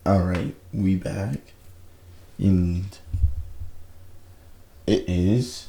Alright, we back. And it is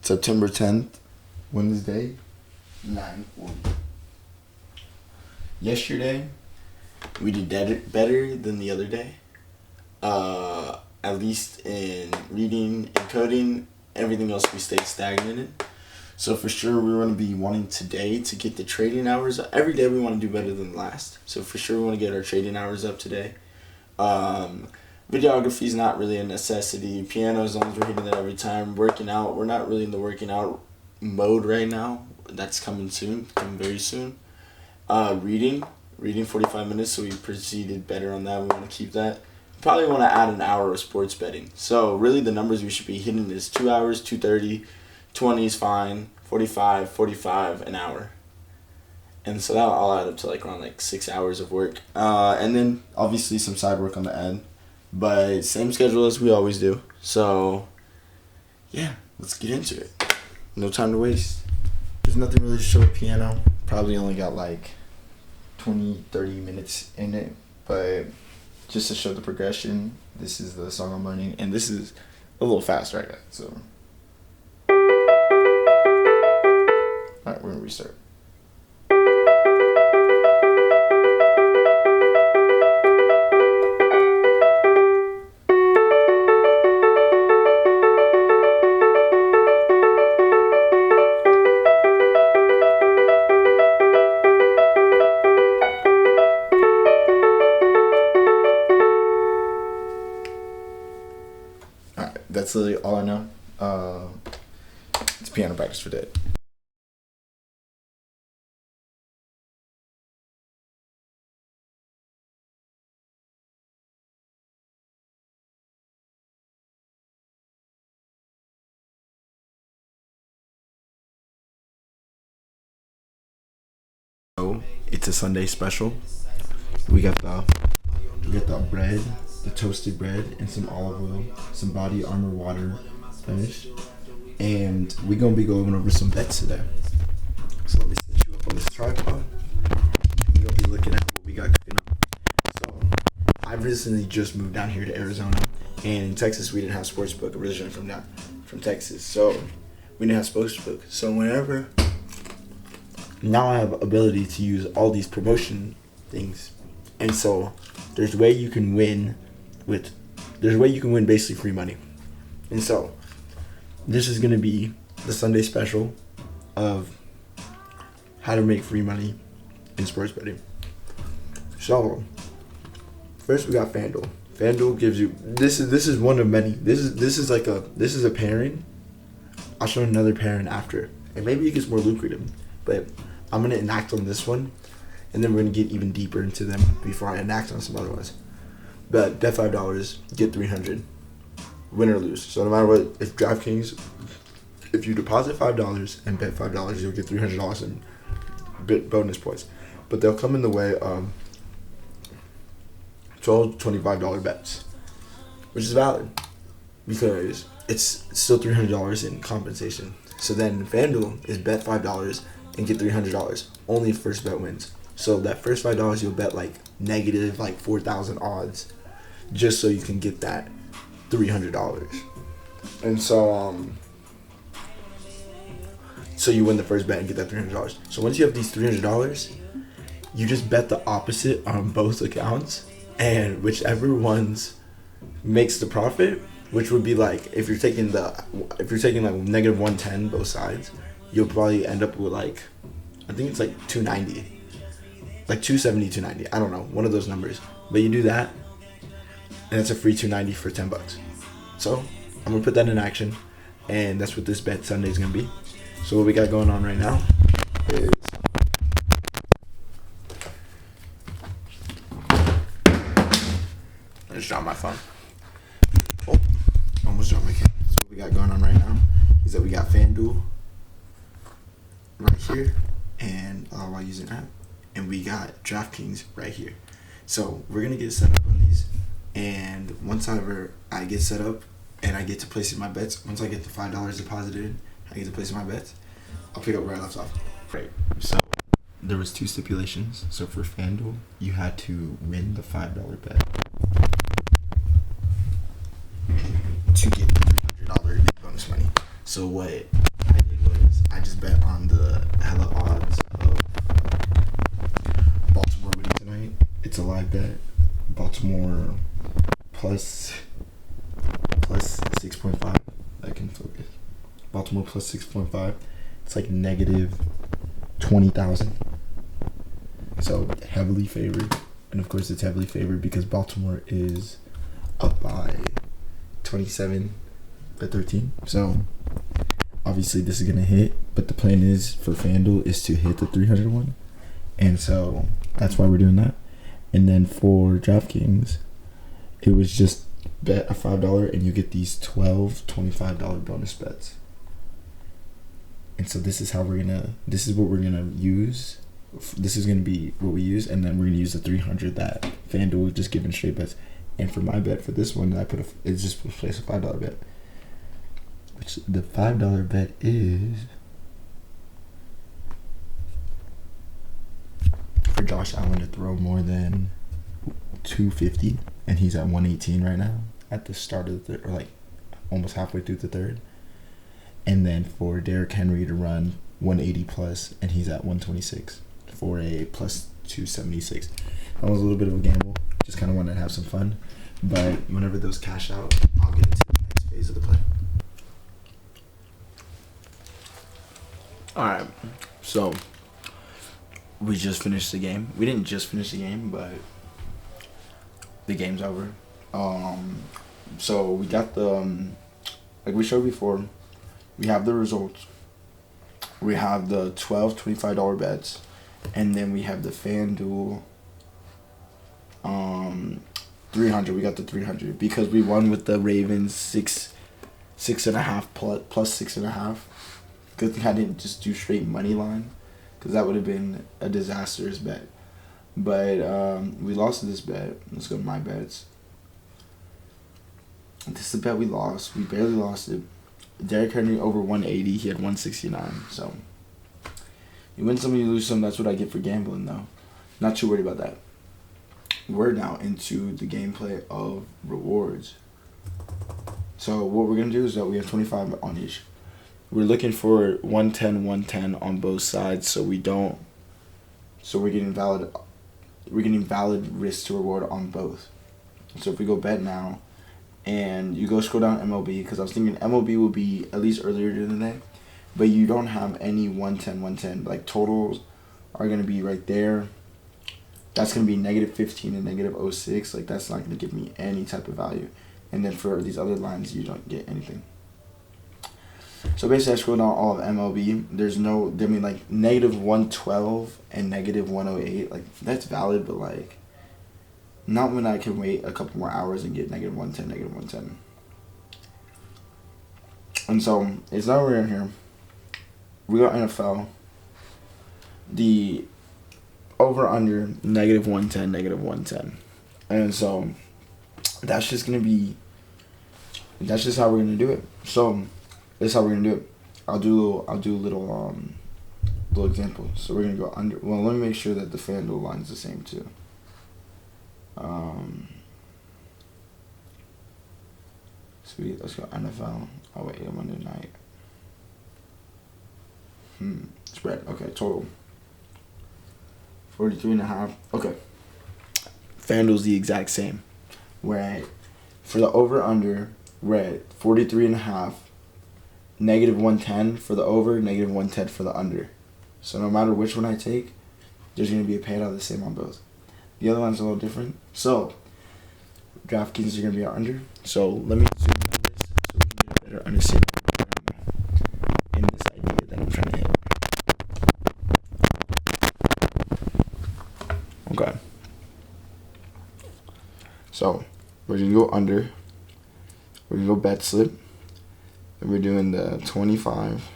September 10th, Wednesday, 9:40. Yesterday, we did better than the other day. At least in reading and coding, everything else we stayed stagnant in. So for sure, we're going to be wanting today to get the trading hours up. Every day we want to do better than last. So for sure, we want to get our trading hours up today. Videography is not really a necessity. Piano, as long as we're hitting that every time. Working out, we're not really in the working out mode right now. That's coming very soon. Reading 45 minutes, so we proceeded better on that. We want to keep that. Probably want to add an hour of sports betting. So really the numbers we should be hitting is 2 hours, 2:30, 20 is fine, 45, an hour. And so that'll all add up to around 6 hours of work. And then obviously some side work on the end. But same schedule as we always do. So yeah, let's get into it. No time to waste. There's nothing really to show with piano. Probably only got 20-30 minutes in it. But just to show the progression, this is the song I'm learning, and this is a little fast right now. So, all right, we're gonna restart. That's literally all I know. It's piano practice for today. So it's a Sunday special. We got the bread, the toasted bread, and some olive oil, some Body Armor water finish, and we're gonna be going over some bets today. So let me set you up on this tripod. We're gonna be looking at what we got cooking up. So I've recently just moved down here to Arizona, and in Texas we didn't have sportsbook. Originally from Texas, so we didn't have sportsbook. So now I have ability to use all these promotion things, and so there's a way you can win basically free money. And so this is gonna be the Sunday special of how to make free money in sports betting. So first we got FanDuel. FanDuel gives you this is one of many. This is a pairing. I'll show another pairing after, and maybe it gets more lucrative, but I'm gonna enact on this one, and then we're gonna get even deeper into them before I enact on some other ones. But bet $5, get $300, win or lose. So no matter what, if you deposit $5 and bet $5, you'll get $300 in bonus points. But they'll come in the way of $12 to $25 bets, which is valid because it's still $300 in compensation. So then FanDuel is bet $5 and get $300. Only if first bet wins. So that first $5 you'll bet negative 4,000 odds, just so you can get that $300. And so you win the first bet and get that $300. So once you have these $300, you just bet the opposite on both accounts, and whichever ones makes the profit, which would be if you're taking negative 110 both sides, you'll probably end up with I think it's 290, 270, 290. I don't know, one of those numbers. But you do that, and it's a free $290 for $10. So I'm gonna put that in action, and that's what this bet Sunday is gonna be. So what we got going on right now is I just dropped my phone. Oh, almost dropped my camera. So what we got going on right now is that we got FanDuel right here, and while using that, and we got DraftKings right here. So we're gonna get set up on these, and once I get set up and I get to placing my bets, once I get the $5 deposited, I get to placing my bets, I'll pick up where I left off. Right. So there was 2 stipulations. So for FanDuel, you had to win the $5 bet to get $300 bonus money. So what I did was I just bet on the hella odds of Baltimore winning tonight. It's a live bet. Baltimore plus 6.5. I can focus. Baltimore plus 6.5. It's like negative 20,000. So heavily favored. And of course it's heavily favored because Baltimore is up by 27-13. So obviously this is gonna hit, but the plan is for FanDuel is to hit the 300 one. And so that's why we're doing that. And then for DraftKings, it was just bet a $5 and you get these 12 $25 bonus bets. And so this is what we're gonna use. This is gonna be what we use, and then we're gonna use the 300 that FanDuel was just giving straight bets. And for my bet for this one, it's just place a $5 bet, which the $5 bet is for Josh Allen to throw more than 250, and he's at 118 right now at the start of the third, or like almost halfway through the third. And then for Derrick Henry to run 180 plus, and he's at 126 for a plus 276. That was a little bit of a gamble. Just kind of wanted to have some fun. But whenever those cash out, I'll get into the next phase of the play. Alright, so we just finished the game. We didn't just finish the game, but the game's over. So we got the, like we showed before, we have the results. We have the 12 $25 bets, and then we have the FanDuel 300. We got the 300 because we won with the Ravens 6.5 plus 6.5. Good thing I didn't just do straight money line, because that would have been a disastrous bet. But we lost this bet. Let's go to my bets. This is the bet we lost. We barely lost it. Derrick Henry over 180. He had 169. So you win some, you lose some. That's what I get for gambling, though. Not too worried about that. We're now into the gameplay of rewards. So what we're gonna do is that we have 25 on each. We're looking for 110 on both sides, so we're getting valid risk to reward on both. So if we go bet now, and you go scroll down MLB, because I was thinking MLB will be at least earlier during the day, but you don't have any 110. Like totals are gonna be right there. That's gonna be -15 and -06. Like that's not gonna give me any type of value. And then for these other lines, you don't get anything. So basically, I scroll down all of MLB. There's no, I mean, like -112 and -108. Like that's valid, but like not when I can wait a couple more hours and get -110. And so it's not right in here. We got NFL. The over under -110. And so that's just how we're gonna do it. So this is how we're gonna do it. I'll do a little example. So we're gonna go under. Well, let me make sure that the FanDuel line is the same too. Sweet. Let's go NFL. Oh wait, Monday night. Spread. Okay, total 43.5. Okay. FanDuel's the exact same. We're at, for the over under, we're at 43.5. -110 for the over, -110 for the under. So no matter which one I take, there's going to be a payout the same on both. The other one's a little different. So DraftKings are going to be under. So let me zoom in on this so we can get a better understanding in this idea that I'm trying to hit. Okay. So we're going to go under. We're going to go bet slip. And we're doing the 25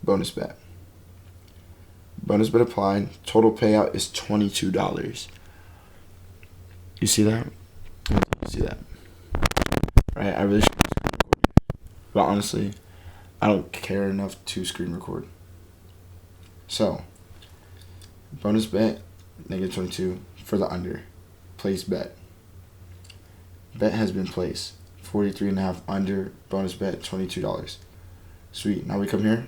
bonus bet. Bonus bet applied. Total payout is $22. You see that? You see that? Right? I really should screen record. But honestly, I don't care enough to screen record. So, Bonus bet, negative 22 for the under. Place bet. Bet has been placed. 43.5 under. Bonus bet, $22. Sweet. Now we come here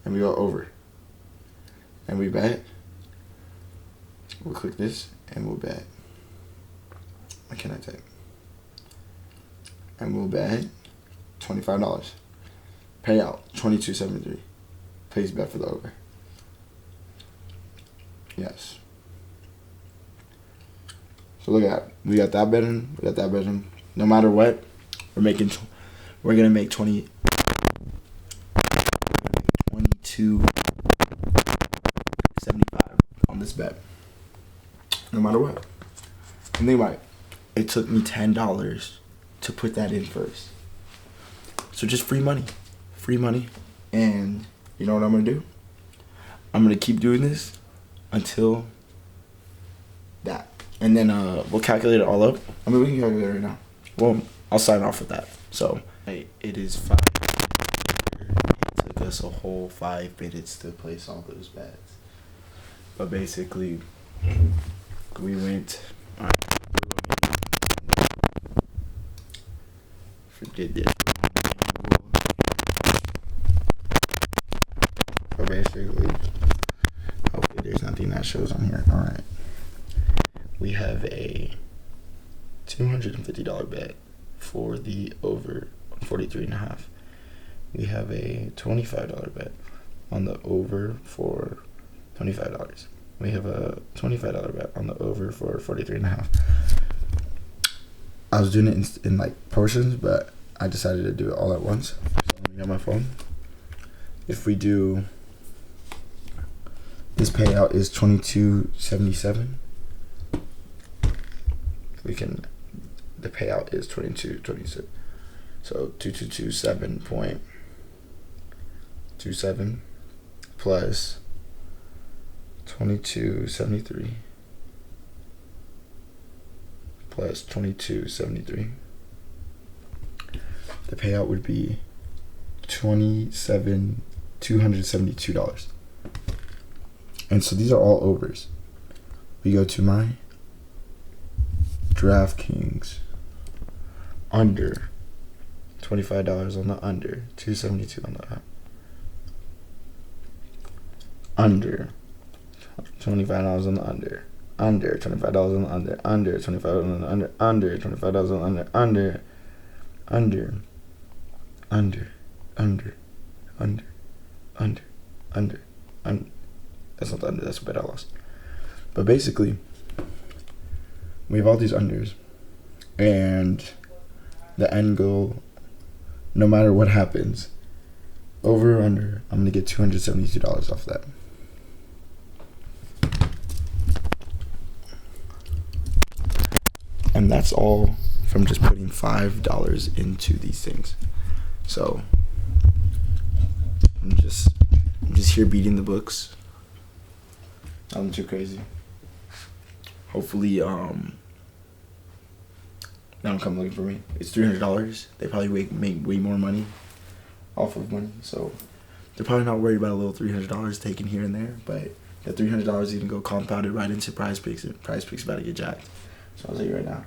and we go over. And we bet. We'll click this and we'll bet. What can I type? And we'll bet $25. Payout $22.73. Place bet for the over. Yes. So look at that. We got that bet in. We got that bet in. No matter what, we're gonna make 22.75 on this bet. No matter what. And think about it. It took me $10 to put that in first. So just free money. Free money. And you know what I'm gonna do? I'm gonna keep doing this until that. And then we'll calculate it all up. I mean, we can calculate it right now. Well, I'll sign off with that. So it is 5. It took us a whole 5 minutes to place all those bets. But basically, we went. Forget this. But basically, hopefully there's nothing that shows on here. Alright. We have a $250 bet for the over 43.5. We have a $25 bet on the over for $25. We have a $25 bet on the over for 43.5. I was doing it in like portions, but I decided to do it all at once. So let me get my phone. If we do, this payout is $22.77. The payout is $22.26. So 2227.27 plus 2273 plus 2273. The payout would be $272. And so these are all overs. We go to my DraftKings under $25 on the under, $272 on the under, $25 on the under $25 on the under $25 on the under $25 on the under That's not the under, that's a bet I lost. But basically, we have all these unders, and the end goal, no matter what happens, over or under, I'm gonna get $272 off that. And that's all from just putting $5 into these things. So I'm just here beating the books. Nothing too crazy. Hopefully, they don't come looking for me. It's $300. They probably make way more money off of money, so they're probably not worried about a little $300 taken here and there. But that $300 is gonna go compounded right into Prize Picks, and Prize Picks about to get jacked. So I'll tell you right now.